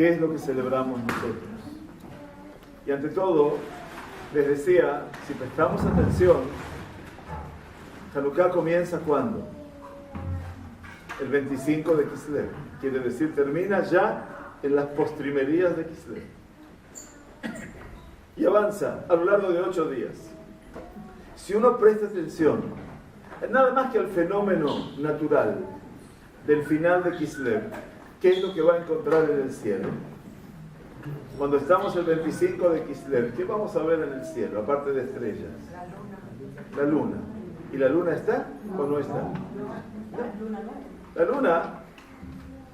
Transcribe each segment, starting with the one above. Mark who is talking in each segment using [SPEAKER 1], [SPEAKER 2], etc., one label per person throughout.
[SPEAKER 1] ¿qué es lo que celebramos nosotros? Y ante todo, les decía, si prestamos atención, Hanukkah comienza ¿cuándo? El 25 de Kislev. Quiere decir, termina ya en las postrimerías de Kislev. Y avanza a lo largo de 8 días. Si uno presta atención, nada más que al fenómeno natural del final de Kislev, ¿qué es lo que va a encontrar en el cielo? Cuando estamos el 25 de Kislev, ¿qué vamos a ver en el cielo, aparte de estrellas? La luna. ¿Y la luna está o no está? La luna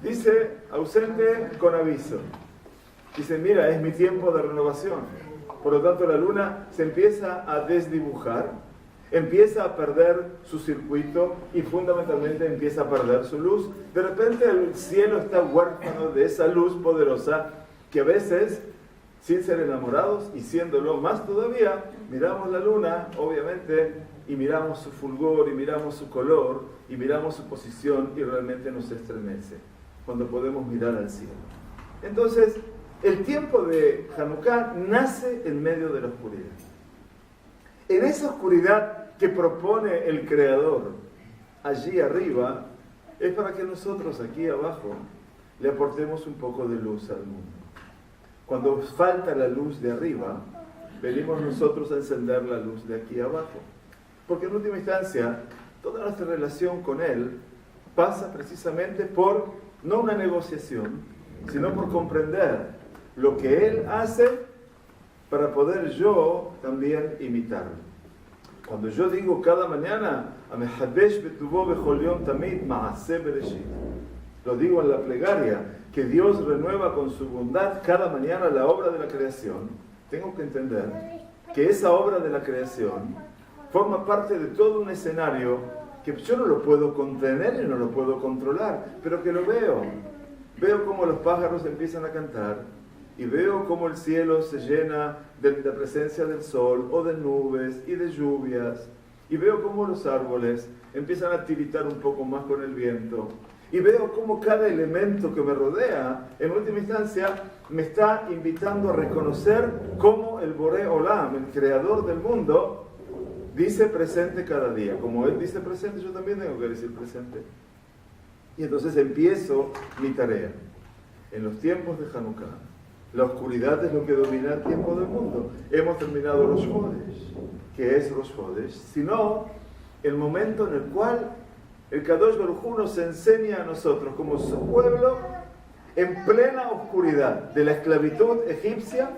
[SPEAKER 1] dice ausente con aviso. Dice, mira, es mi tiempo de renovación. Por lo tanto, la luna se empieza a desdibujar, empieza a perder su circuito y fundamentalmente empieza a perder su luz. De repente el cielo está huérfano de esa luz poderosa que a veces, sin ser enamorados y siéndolo más todavía, miramos la luna, obviamente, y miramos su fulgor, y miramos su color, y miramos su posición, y realmente nos estremece cuando podemos mirar al cielo. Entonces, el tiempo de Hanukkah nace en medio de la oscuridad. En esa oscuridad que propone el Creador allí arriba, es para que nosotros aquí abajo le aportemos un poco de luz al mundo. Cuando falta la luz de arriba, venimos nosotros a encender la luz de aquí abajo. Porque en última instancia, toda nuestra relación con Él pasa precisamente por, no una negociación, sino por comprender lo que Él hace para poder yo también imitarlo. Cuando yo digo cada mañana, lo digo en la plegaria, que Dios renueva con su bondad cada mañana la obra de la creación, tengo que entender que esa obra de la creación forma parte de todo un escenario que yo no lo puedo contener y no lo puedo controlar, pero que lo veo. Veo cómo los pájaros empiezan a cantar y veo cómo el cielo se llena de la presencia del sol o de nubes y de lluvias y veo cómo los árboles empiezan a tiritar un poco más con el viento y veo cómo cada elemento que me rodea, en última instancia, me está invitando a reconocer cómo el Boré Olam, el creador del mundo, dice presente cada día. Como Él dice presente, yo también tengo que decir presente. Y entonces empiezo mi tarea. En los tiempos de Hanukkah, la oscuridad es lo que domina el tiempo del mundo. Hemos terminado Rosh Chodesh, que es Rosh Chodesh, sino el momento en el cual el Kadosh Baruj Hu nos enseña a nosotros, como su pueblo, en plena oscuridad de la esclavitud egipcia,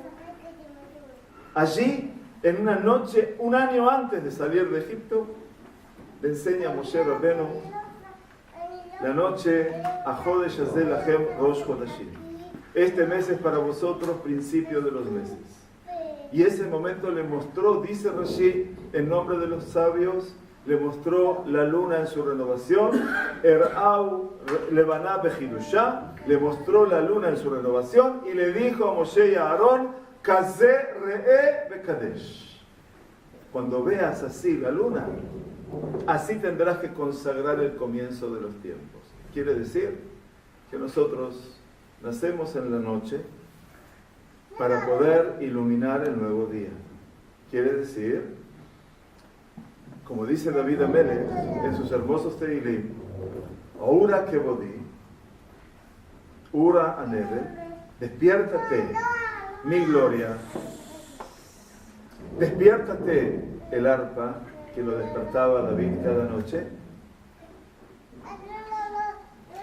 [SPEAKER 1] allí, en una noche, un año antes de salir de Egipto, le enseña a Moshe Rabbeinu la noche a Jodesh Hazeh Lachem Rosh Chodashim. Este mes es para vosotros principio de los meses. Y ese momento le mostró, dice Rashi, en nombre de los sabios, le mostró la luna en su renovación, Er'au Levaná Bejidushá, le mostró la luna en su renovación y le dijo a Moshe y a Aarón, Kazé Re'e Bekadesh. Cuando veas así la luna, así tendrás que consagrar el comienzo de los tiempos. Quiere decir que nosotros nacemos en la noche para poder iluminar el nuevo día. Quiere decir, como dice David Amelech en sus hermosos Teilim, Ura Kevodi, Ura Aneve, despiértate, mi gloria, despiértate el arpa que lo despertaba David cada noche,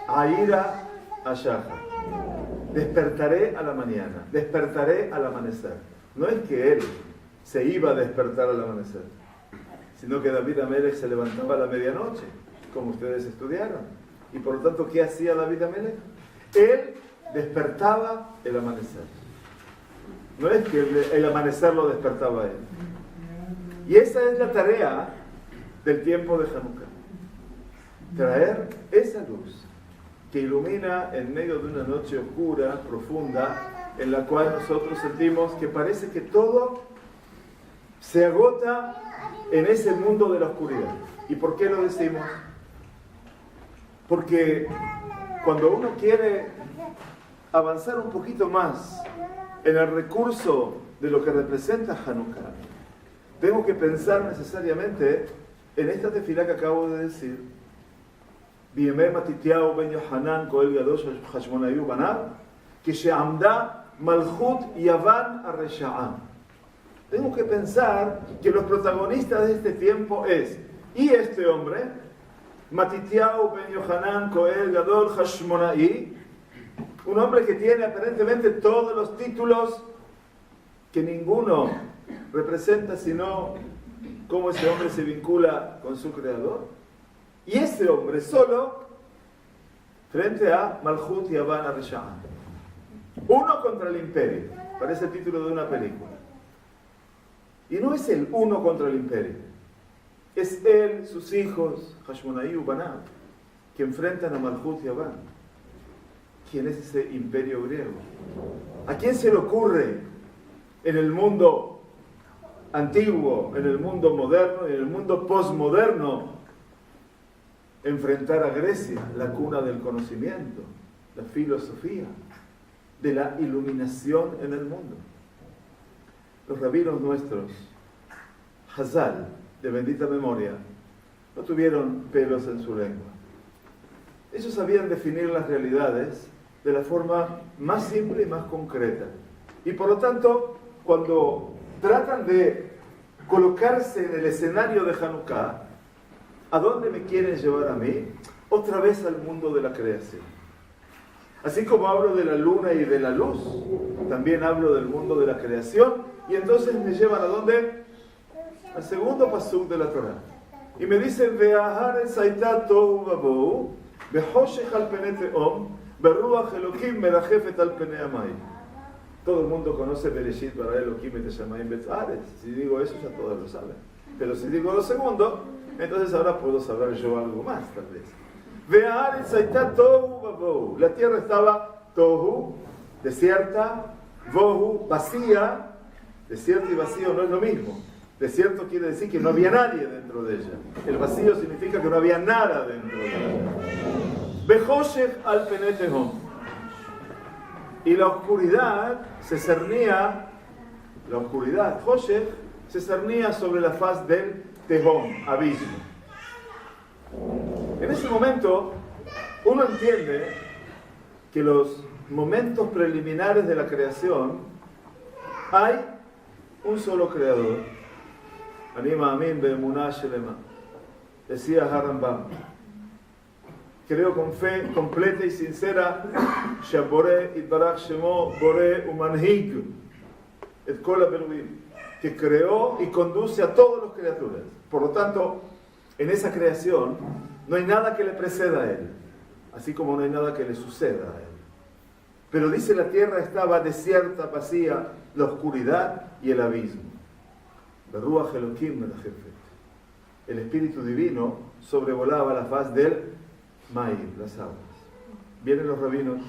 [SPEAKER 1] Aira Ashaja, despertaré a la mañana, despertaré al amanecer. No es que él se iba a despertar al amanecer, sino que David Amelech se levantaba a la medianoche, como ustedes estudiaron. Y por lo tanto, ¿qué hacía David Amelech? Él despertaba el amanecer. No es que el amanecer lo despertaba a él. Y esa es la tarea del tiempo de Hanukkah. Traer esa luz que ilumina en medio de una noche oscura, profunda, en la cual nosotros sentimos que parece que todo se agota en ese mundo de la oscuridad. ¿Y por qué lo decimos? Porque cuando uno quiere avanzar un poquito más en el recurso de lo que representa Hanukkah, tengo que pensar necesariamente en esta tefilá que acabo de decir. Biemei Matityahu ben Yohanan Kohen Gadol Hashmonayu Banav, que she'amda Malchut Yavan Arresha'a. Tengo que pensar que los protagonistas de este tiempo es, y este hombre, Matityahu ben Yohanan Kohen Gadol Hashmonaí, un hombre que tiene aparentemente todos los títulos que ninguno representa sino cómo ese hombre se vincula con su creador. Y ese hombre solo frente a Malchut Yavan Arresha'a. Uno contra el imperio. Parece el título de una película. Y no es el uno contra el imperio. Es él, sus hijos, Hashmonaí Banav, que enfrentan a Malchut Yavan. ¿Quién es ese imperio griego? ¿A quién se le ocurre en el mundo antiguo, en el mundo moderno, en el mundo posmoderno, enfrentar a Grecia, la cuna del conocimiento, la filosofía, de la iluminación en el mundo? Los rabinos nuestros, Hazal, de bendita memoria, no tuvieron pelos en su lengua. Ellos sabían definir las realidades de la forma más simple y más concreta. Y por lo tanto, cuando tratan de colocarse en el escenario de Hanukkah, ¿a dónde me quieren llevar a mí? Otra vez al mundo de la creación. Así como hablo de la luna y de la luz, también hablo del mundo de la creación, y entonces me llevan ¿a dónde? Al segundo pasuk de la Torah. Y me dicen, Ve'aharetz hayta tohu vabohu, ve'hoshech al penei tehom, ve'ruach Elokim merajefet al penei hamayim. Todo el mundo conoce Bereshit bara Elokim et hashamayim be'aretz. Si digo eso, ya todos lo saben. Pero si digo lo segundo, entonces ahora puedo saber yo algo más, tal vez. Ve'aretz hayta tohu vabohu. La tierra estaba tohu, desierta, vohu, vacía. Desierto y vacío no es lo mismo. Desierto quiere decir que no había nadie dentro de ella. El vacío significa que no había nada dentro de ella. Behoshech al penei tehom. Y la oscuridad se cernía, Hoshech, se cernía sobre la faz del Tehom, abismo. En ese momento, uno entiende que los momentos preliminares de la creación hay un solo creador. Anima amin be'emunah shelema. Decía Harambam. Creo con fe completa y sincera, Shabore itbarach shemo bore umanhig et kol haberuim, que creó y conduce a todas las criaturas. Por lo tanto, en esa creación no hay nada que le preceda a él, así como no hay nada que le suceda a él. Pero dice, la tierra estaba desierta, vacía, la oscuridad y el abismo. Beruach Elokim merajefet. El Espíritu Divino sobrevolaba la faz del Mair, las aguas. Vienen los rabinos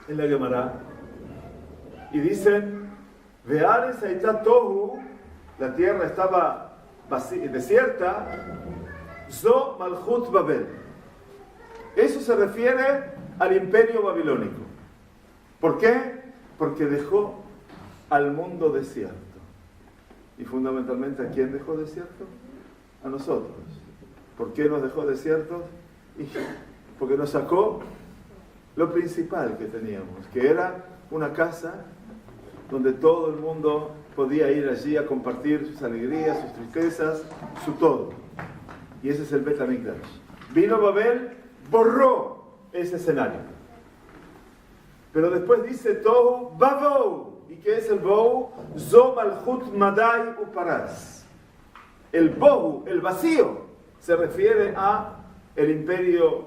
[SPEAKER 1] en la Gemara y dicen, Ve'aretz hayta tohu, la tierra estaba desierta, Zo Malchut Babel. Eso se refiere al imperio babilónico. ¿Por qué? Porque dejó al mundo desierto. Y fundamentalmente, ¿a quién dejó desierto? A nosotros. ¿Por qué nos dejó desiertos? Porque nos sacó lo principal que teníamos, que era una casa donde todo el mundo podía ir allí a compartir sus alegrías, sus tristezas, su todo. Y ese es el Bet HaMikdash. Vino Babel, borró ese escenario. Pero después dice Tohu Babou. ¿Y qué es el Bohu? Zo Malchut Madai Uparas. El Bohu, el vacío, se refiere a el imperio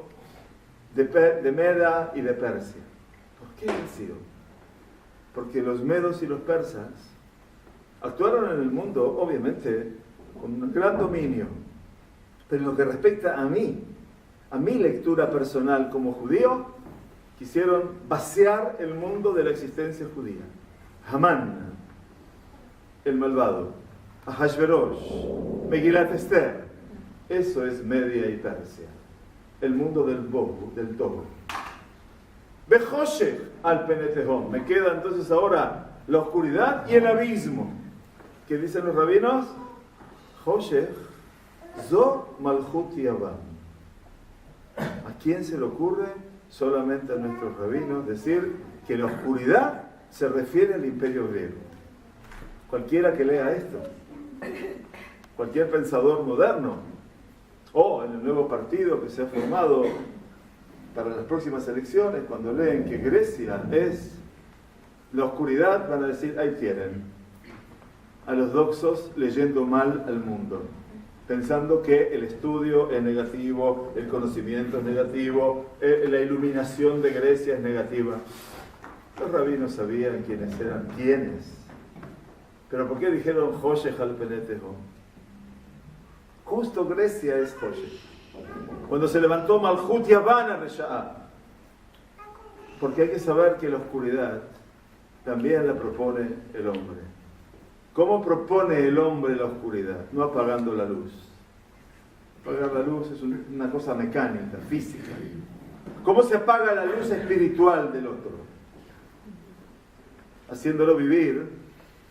[SPEAKER 1] de Meda y de Persia. ¿Por qué vacío? Porque los medos y los persas actuaron en el mundo, obviamente, con un gran dominio. Pero en lo que respecta a mi lectura personal como judío, quisieron vaciar el mundo de la existencia judía. Hamán, el malvado, Ahashverosh, Megilat Esther, eso es Media y Persia, el mundo del Bohu, del Tohu. Bejoshech al penetehom. Me queda entonces ahora la oscuridad y el abismo. ¿Qué dicen los rabinos? Joshech zo malchut yavam. ¿A quién se le ocurre? Solamente a nuestros rabinos decir que la oscuridad se refiere al imperio griego. Cualquiera que lea esto, cualquier pensador moderno, o en el nuevo partido que se ha formado para las próximas elecciones, cuando leen que Grecia es la oscuridad, van a decir, ahí tienen a los doxos leyendo mal al mundo, pensando que el estudio es negativo, el conocimiento es negativo, la iluminación de Grecia es negativa. Los rabinos sabían quiénes eran, quiénes. Pero ¿por qué dijeron Joshech al penetehom? Justo Grecia es Joshech. Cuando se levantó Malchut Yavan a Resha'a. Porque hay que saber que la oscuridad también la propone el hombre. ¿Cómo propone el hombre la oscuridad? No apagando la luz. Apagar la luz es una cosa mecánica, física. ¿Cómo se apaga la luz espiritual del otro? Haciéndolo vivir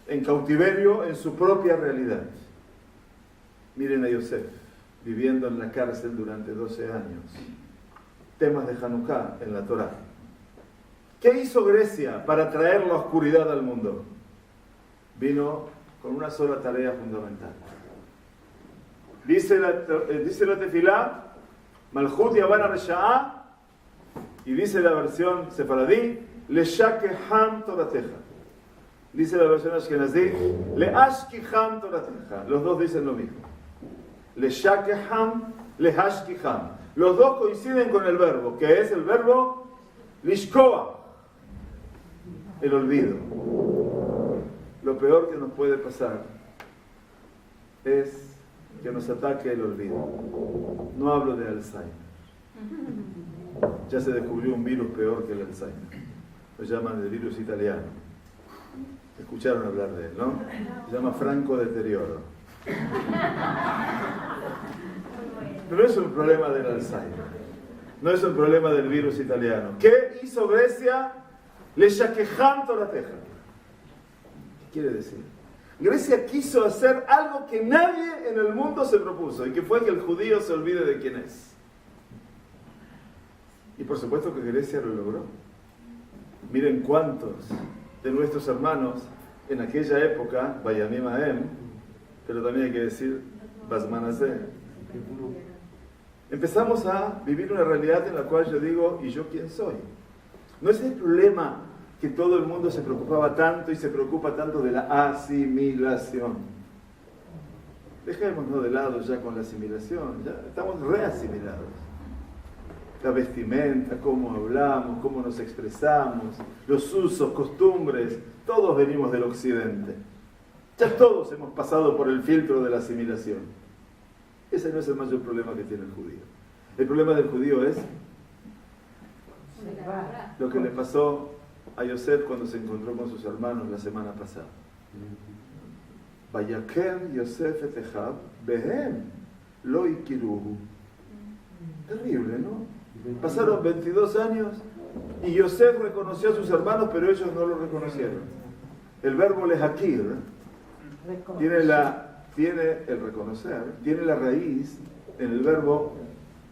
[SPEAKER 1] en cautiverio en su propia realidad. Miren a Yosef, viviendo en la cárcel durante 12 años. Temas de Hanukkah en la Torá. ¿Qué hizo Grecia para traer la oscuridad al mundo? Vino con una sola tarea fundamental. Dice la tefilá, Malchut Yavan a Resha'a, y dice la versión sefaradí, Leshakeham Torateja. Dice la versión ashkenazí, Leashkiham Torateja. Los dos dicen lo mismo. Leshakeham, Lehashkiham. Los dos coinciden con el verbo, que es el verbo Lishkoa, el olvido. Lo peor que nos puede pasar es que nos ataque el olvido. No hablo de Alzheimer. Ya se descubrió un virus peor que el Alzheimer. Lo llaman el virus italiano. Escucharon hablar de él, ¿no? Se llama franco deterioro. Pero no es un problema del Alzheimer. No es un problema del virus italiano. ¿Qué hizo Grecia? Le shakeham torateja. ¿Qué quiere decir? Grecia quiso hacer algo que nadie en el mundo se propuso, y que fue que el judío se olvide de quién es. Y por supuesto que Grecia lo logró. Miren cuántos de nuestros hermanos en aquella época, Bayamim Aem, pero también hay que decir Bazman Hazeh, empezamos a vivir una realidad en la cual yo digo, ¿y yo quién soy? No es el problema que todo el mundo se preocupaba tanto y se preocupa tanto de la asimilación. Dejémonos de lado ya con la asimilación, ya estamos reasimilados. La vestimenta, cómo hablamos, cómo nos expresamos, los usos, costumbres, todos venimos del occidente. Ya todos hemos pasado por el filtro de la asimilación. Ese no es el mayor problema que tiene el judío. El problema del judío es lo que le pasó a Yosef cuando se encontró con sus hermanos la semana pasada. Vayaker Yosef et Echav behem lo ikiruhu. Terrible, ¿no? Pasaron 22 años y Yosef reconoció a sus hermanos, pero ellos no lo reconocieron. El verbo lehakir tiene el reconocer, tiene la raíz en el verbo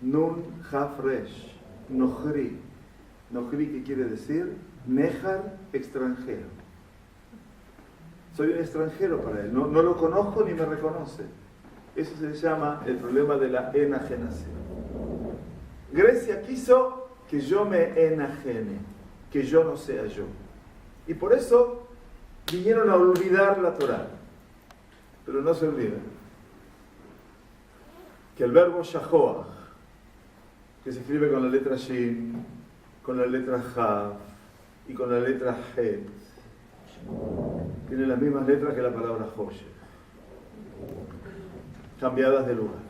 [SPEAKER 1] nun hafresh, nohri. Nohri, ¿qué quiere decir? Nejar, extranjero. Soy un extranjero para él, no lo conozco ni me reconoce. Eso se llama el problema de la enajenación. Grecia quiso que yo me enajene, que yo no sea yo. Y por eso vinieron a olvidar la Torá. Pero no se olviden que el verbo shahoach, que se escribe con la letra shin, con la letra Jav y con la letra Het, tiene las mismas letras que la palabra Joshech, cambiadas de lugar.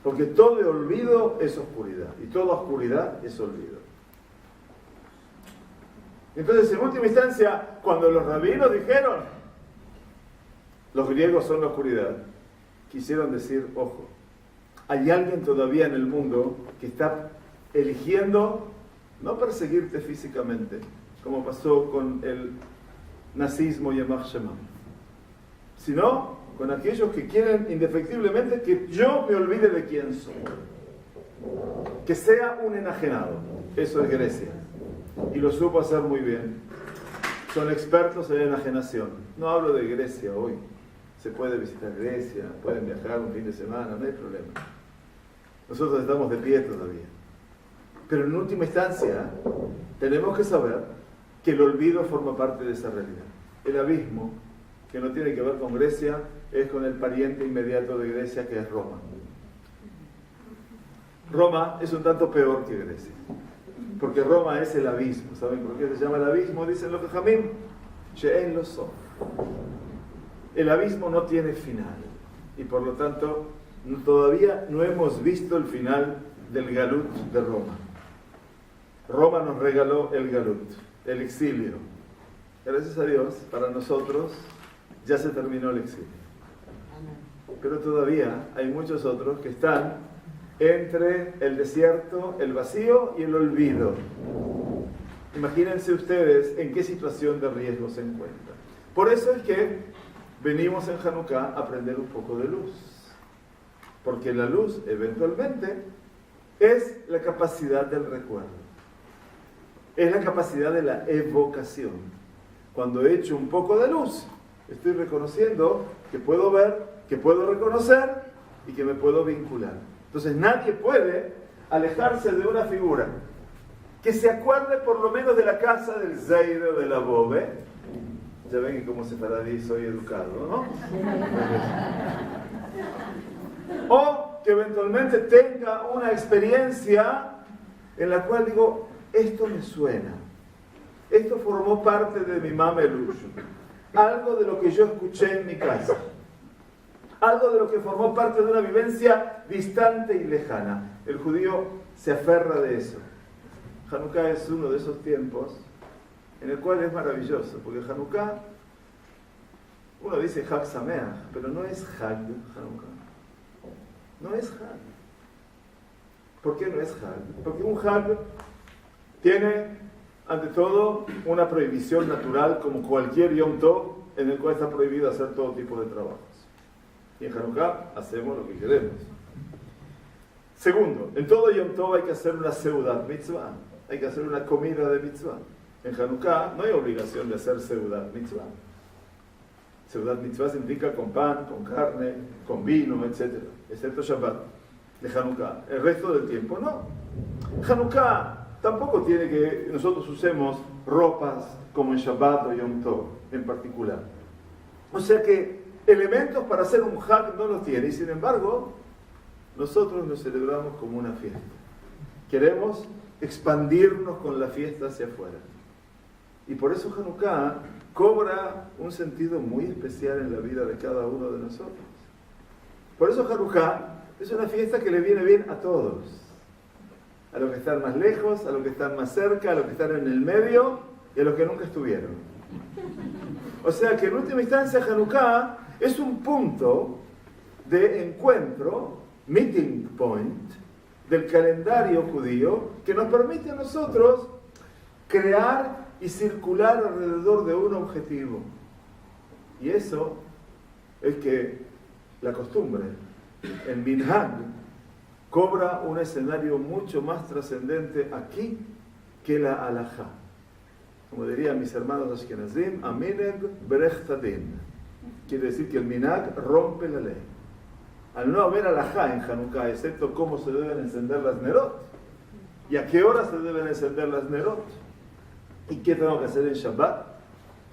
[SPEAKER 1] Porque todo olvido es oscuridad y toda oscuridad es olvido. Entonces, en última instancia, cuando los rabinos dijeron los griegos son la oscuridad, quisieron decir, ojo, hay alguien todavía en el mundo que está eligiendo no perseguirte físicamente, como pasó con el nazismo y el Shema, sino con aquellos que quieren indefectiblemente que yo me olvide de quién soy, que sea un enajenado. Eso es Grecia, y lo supo hacer muy bien. Son expertos en enajenación. No hablo de Grecia hoy. Se puede visitar Grecia, pueden viajar un fin de semana, no hay problema. Nosotros estamos de pie todavía. Pero en última instancia, tenemos que saber que el olvido forma parte de esa realidad. El abismo, que no tiene que ver con Grecia, es con el pariente inmediato de Grecia, que es Roma. Roma es un tanto peor que Grecia, porque Roma es el abismo. ¿Saben por qué se llama el abismo? Dicen los Jajamim, She'en lo sof. El abismo no tiene final, y por lo tanto todavía no hemos visto el final del Galut de Roma. Roma nos regaló el Galut, el exilio. Gracias a Dios, para nosotros ya se terminó el exilio. Pero todavía hay muchos otros que están entre el desierto, el vacío y el olvido. Imagínense ustedes en qué situación de riesgo se encuentran. Por eso es que venimos en Hanukkah a aprender un poco de luz. Porque la luz, eventualmente, es la capacidad del recuerdo. Es la capacidad de la evocación. Cuando echo un poco de luz, estoy reconociendo que puedo ver, que puedo reconocer y que me puedo vincular. Entonces nadie puede alejarse de una figura que se acuerde por lo menos de la casa del Zeide o de la Bobe. Ya ven que como sefaradí soy educado, ¿no? O que eventualmente tenga una experiencia en la cual digo, esto me suena, esto formó parte de mi mamelush, algo de lo que yo escuché en mi casa, algo de lo que formó parte de una vivencia distante y lejana. El judío se aferra de eso. Hanukkah es uno de esos tiempos en el cual es maravilloso, porque Hanukkah, uno dice Hag Sameach, pero no es Hag Hanukkah. No es Hag. ¿Por qué no es Hag? Porque un Hag tiene, ante todo, una prohibición natural, como cualquier Yom Tov, en el cual está prohibido hacer todo tipo de trabajos. Y en Hanukkah hacemos lo que queremos. Segundo, en todo Yom Tov hay que hacer una seudat mitzvah, hay que hacer una comida de mitzvah. En Hanukkah no hay obligación de hacer seudat mitzvah. Seudat mitzvah significa con pan, con carne, con vino, etc. Excepto Shabbat de Hanukkah. El resto del tiempo no. Hanukkah tampoco tiene que nosotros usemos ropas como en Shabbat o Yom Tov en particular. O sea que elementos para hacer un Hag no los tiene, y sin embargo nosotros lo celebramos como una fiesta. Queremos expandirnos con la fiesta hacia afuera. Y por eso Hanukkah cobra un sentido muy especial en la vida de cada uno de nosotros. Por eso Hanukkah es una fiesta que le viene bien a todos. A los que están más lejos, a los que están más cerca, a los que están en el medio y a los que nunca estuvieron. O sea que en última instancia Hanukkah es un punto de encuentro, meeting point, del calendario judío que nos permite a nosotros crear y circular alrededor de un objetivo. Y eso es que la costumbre, el minhag, cobra un escenario mucho más trascendente aquí que la halajá. Como dirían mis hermanos ashkenazim, amineg berech tadin. Quiere decir que el minhag rompe la ley. Al no haber halajá en Hanukkah, excepto cómo se deben encender las nerot, y a qué hora se deben encender las nerot, y qué tengo que hacer en Shabbat,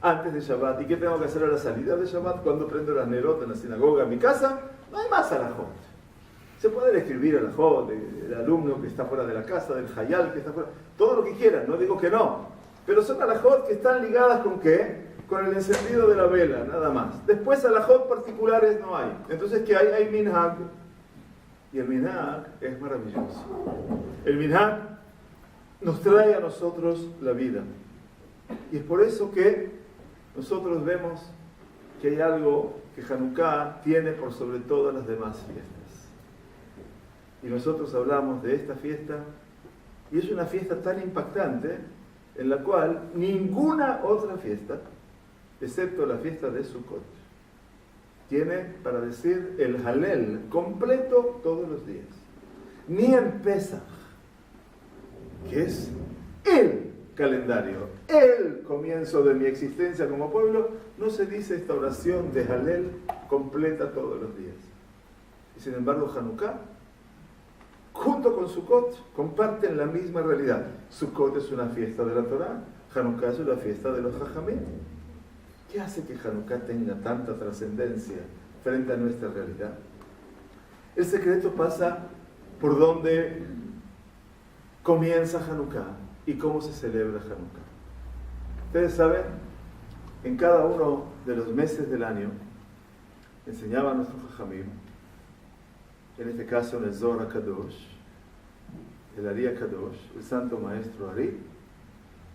[SPEAKER 1] antes de Shabbat, y qué tengo que hacer a la salida de Shabbat, cuando prendo las nerot en la sinagoga, en mi casa, no hay más halajot. Se puede escribir halajot del alumno que está fuera de la casa, del hayal que está fuera, todo lo que quieran, no digo que no, pero son halajot que están ligadas con ¿qué? Con el encendido de la vela, nada más. Después halajot particulares no hay. Entonces, ¿qué hay? Hay minhag. Y el minhag es maravilloso. El minhag nos trae a nosotros la vida. Y es por eso que nosotros vemos que hay algo que Hanukkah tiene por sobre todas las demás fiestas. Y nosotros hablamos de esta fiesta Y es una fiesta tan impactante en la cual ninguna otra fiesta, excepto la fiesta de Sukkot, tiene para decir el Halel completo todos los días. Ni en Pesach, que es el calendario, el comienzo de mi existencia como pueblo, no se dice esta oración de Halel completa todos los días. Y sin embargo, Hanukkah, junto con Sukkot, comparten la misma realidad. Sukkot es una fiesta de la Torá, Hanukkah es una fiesta de los Jajamim. ¿Qué hace que Hanukkah tenga tanta trascendencia frente a nuestra realidad? El secreto pasa por donde comienza Hanukkah y cómo se celebra Hanukkah. Ustedes saben, en cada uno de los meses del año, enseñaba a nuestro Jajamim, en este caso en el Zohar Kadosh, el Ari Kadosh, el santo maestro Ari,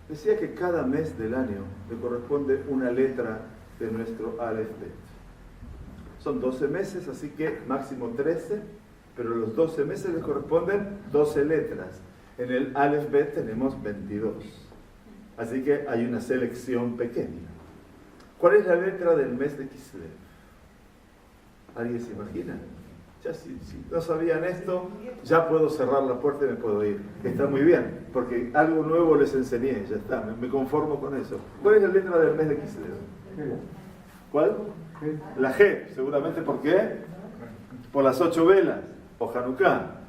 [SPEAKER 1] decía que cada mes del año le corresponde una letra de nuestro Aleph Bet. Son 12 meses, así que máximo 13, pero los 12 meses le corresponden 12 letras. En el Aleph Bet tenemos 22. Así que hay una selección pequeña. ¿Cuál es la letra del mes de Kislev? ¿Alguien se imagina? Ya si no sabían esto, ya puedo cerrar la puerta y me puedo ir. Está muy bien, porque algo nuevo les enseñé, ya está, me conformo con eso. ¿Cuál es la letra del mes de Kislev? ¿Cuál? La G, seguramente. ¿Por qué? Por las 8 velas, o Hanukkah.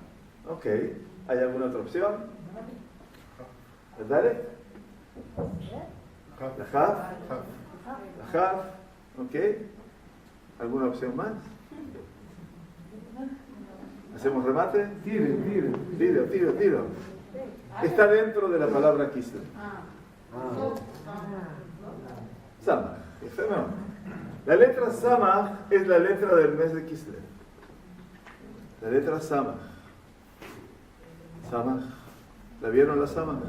[SPEAKER 1] Ok, ¿hay alguna otra opción? ¿Dale? La Jav. La Jav, ok. ¿Alguna opción más? ¿Hacemos remate? Tiro. Está dentro de la palabra Kislev. Samach. La letra Samach es la letra del mes de Kislev. La letra Samach. Samach. ¿La vieron la Samach?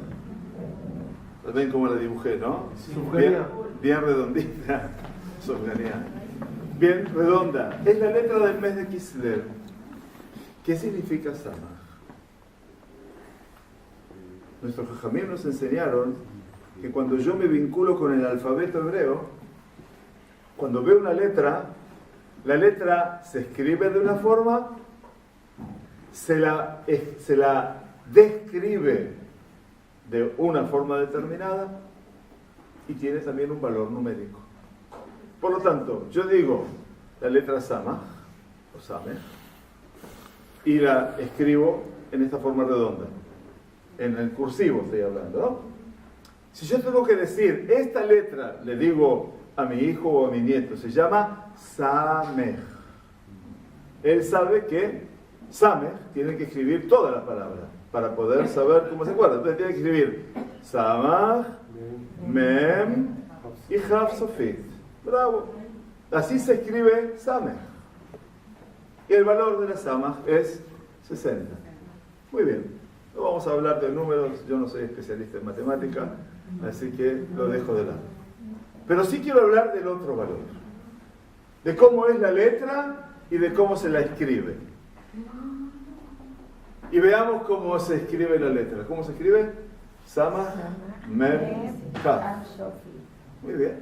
[SPEAKER 1] La ven como la dibujé, ¿no? Bien redondita. Sofganía. Bien redonda. Es la letra del mes de Kislev. ¿Qué significa Samach? Nuestros Jajamim nos enseñaron que cuando yo me vinculo con el alfabeto hebreo, cuando veo una letra, la letra se escribe de una forma, se la describe de una forma determinada y tiene también un valor numérico. Por lo tanto, yo digo la letra Samach, o Samech, y la escribo en esta forma redonda. En el cursivo estoy hablando, ¿no? Si yo tengo que decir, esta letra, le digo a mi hijo o a mi nieto, se llama Samech. Él sabe que Samech tiene que escribir toda la palabra para poder saber cómo se acuerda. Entonces tiene que escribir Samach, Mem y Jav Sofit. Bravo. Así se escribe Samech. Y el valor de la Samach es 60. Muy bien. No vamos a hablar de números, yo no soy especialista en matemática, así que lo dejo de lado. Pero sí quiero hablar del otro valor. De cómo es la letra y de cómo se la escribe. Y veamos cómo se escribe la letra. ¿Cómo se escribe? Samach, Mem, Jav. Muy bien.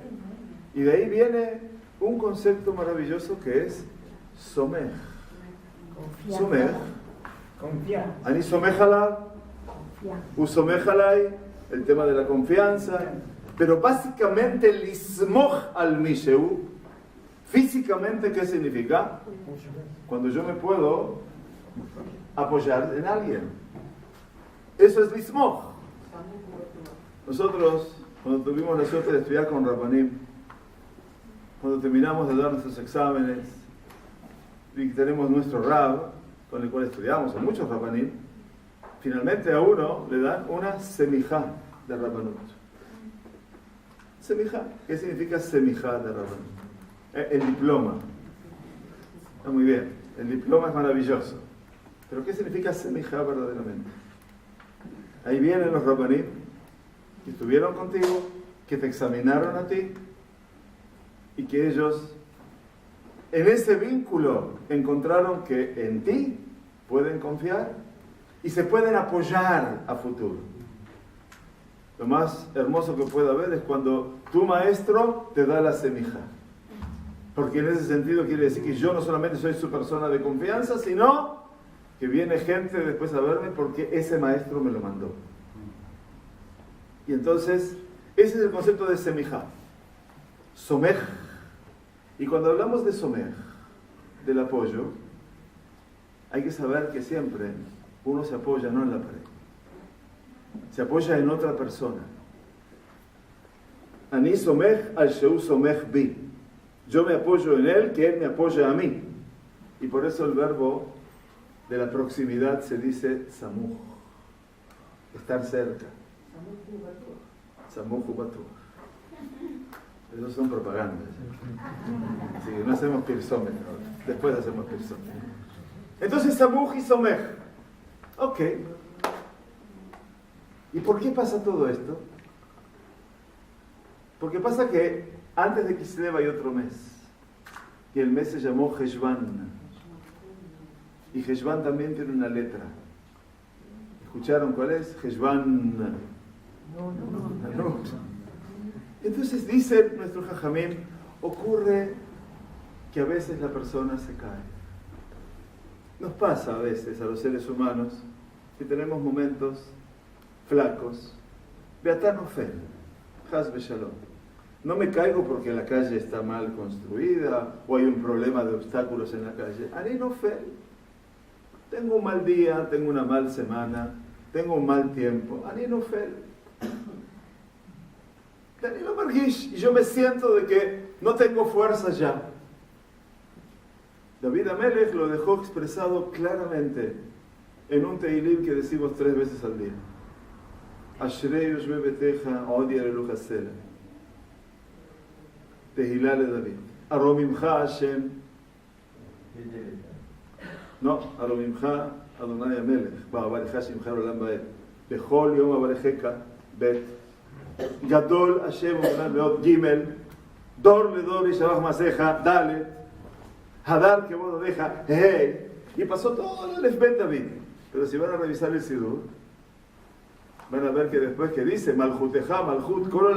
[SPEAKER 1] Y de ahí viene un concepto maravilloso que es Somech. Somech. Ani Somech Alav, Usomech Alay, el tema de la confianza. Pero básicamente, Lismoch al Misheu, físicamente, ¿qué significa? Cuando yo me puedo apoyar en alguien. Eso es Lismoch. Nosotros, cuando tuvimos la suerte de estudiar con Rabbanim, cuando terminamos de dar nuestros exámenes y tenemos nuestro Rab, con el cual estudiamos, en muchos Rabbanim, finalmente a uno le dan una semijá de Rabbanut. Semijá. ¿Qué significa semijá de Rabbanut? El diploma. Está muy bien. El diploma es maravilloso. Pero ¿qué significa semijá verdaderamente? Ahí vienen los Rabbanim que estuvieron contigo, que te examinaron a ti y que ellos en ese vínculo encontraron que en ti pueden confiar y se pueden apoyar a futuro. Lo más hermoso que puede haber es cuando tu maestro te da la semija. Porque en ese sentido quiere decir que yo no solamente soy su persona de confianza, sino que viene gente después a verme porque ese maestro me lo mandó. Y entonces, ese es el concepto de semija. Somej. Y cuando hablamos de somej, del apoyo, hay que saber que siempre uno se apoya no en la pared. Se apoya en otra persona. Ani somej al sheu somej bi. Yo me apoyo en él, que él me apoya a mí. Y por eso el verbo de la proximidad se dice samuj. Estar cerca. Samuj batuj. Esos son propagandas. Sí, no hacemos pirsómetro. Después hacemos pirsómetro. Entonces samuj y somej. Ok. ¿Y por qué pasa todo esto? Porque pasa que antes de Kislev hay otro mes. Y el mes se llamó Heshvan. Y Heshvan también tiene una letra. ¿Escucharon cuál es? Heshvan. No. Entonces dice nuestro Jajamim, ocurre que a veces la persona se cae. Nos pasa a veces a los seres humanos que tenemos momentos flacos. Beatá nofel, Haz Beshalom. No me caigo porque la calle está mal construida o hay un problema de obstáculos en la calle. Ani nofel. Tengo un mal día, tengo una mala semana, tengo un mal tiempo. Ani nofel. Ani lo margish. Y yo me siento de que no tengo fuerza ya. David Amelech lo dejó expresado claramente en un Teilim que decimos 3 veces al día. Ashrei yoshbe beteja odi arelu hasela. Tehilá le David. Aromimcha Hashem. No, Aromimcha Adonai Amelech. Ba'avarecha shimcha olam ba'ed. Bechol yom avarecheka. Bet. Gadol Hashem u'olam meod. Gimel. Dor le dor y shabach maseja. Dale. Hadar que vos deja. Hey. Y pasó todo el Efbet David. Pero si van a revisar el Sidur, van a ver que después que dice Malchuteja, Malchut, Kol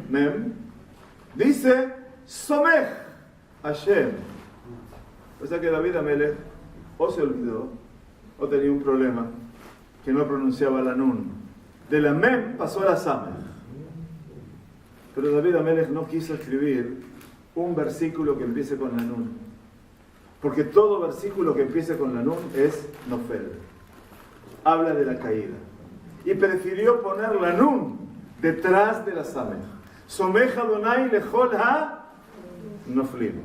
[SPEAKER 1] Mem, dice Somej Hashem. O sea que David Amelech o se olvidó o tenía un problema que no pronunciaba la Nun. De la Mem pasó a la Samech. Pero David Amelech no quiso escribir un versículo que empiece con la Nun. Porque todo versículo que empiece con la Nun es Nofel. Habla de la caída. Y prefirió poner la Nun detrás de la Samech. Somej Adonai lechol ha noflim.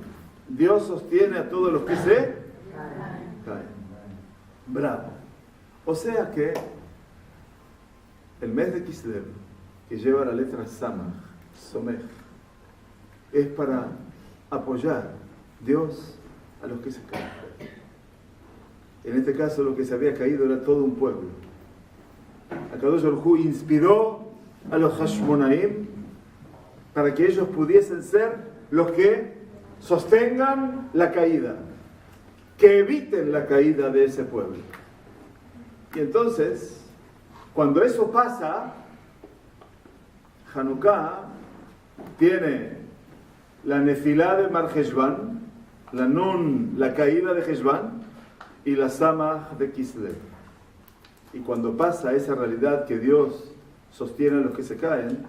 [SPEAKER 1] Dios sostiene a todos los que se caen. Bravo. O sea que el mes de Kislev, que lleva la letra Samach, Somej, es para apoyar Dios a los que se caen. En este caso, lo que se había caído era todo un pueblo. Akadosh Baruj Hu inspiró a los Hashmonaim para que ellos pudiesen ser los que sostengan la caída, que eviten la caída de ese pueblo. Y entonces, cuando eso pasa, Hanukkah tiene la nefilá de Mar Heshvan, la Nun, la caída de Heshvan, y la Samach de Kislev. Y cuando pasa esa realidad que Dios sostiene a los que se caen,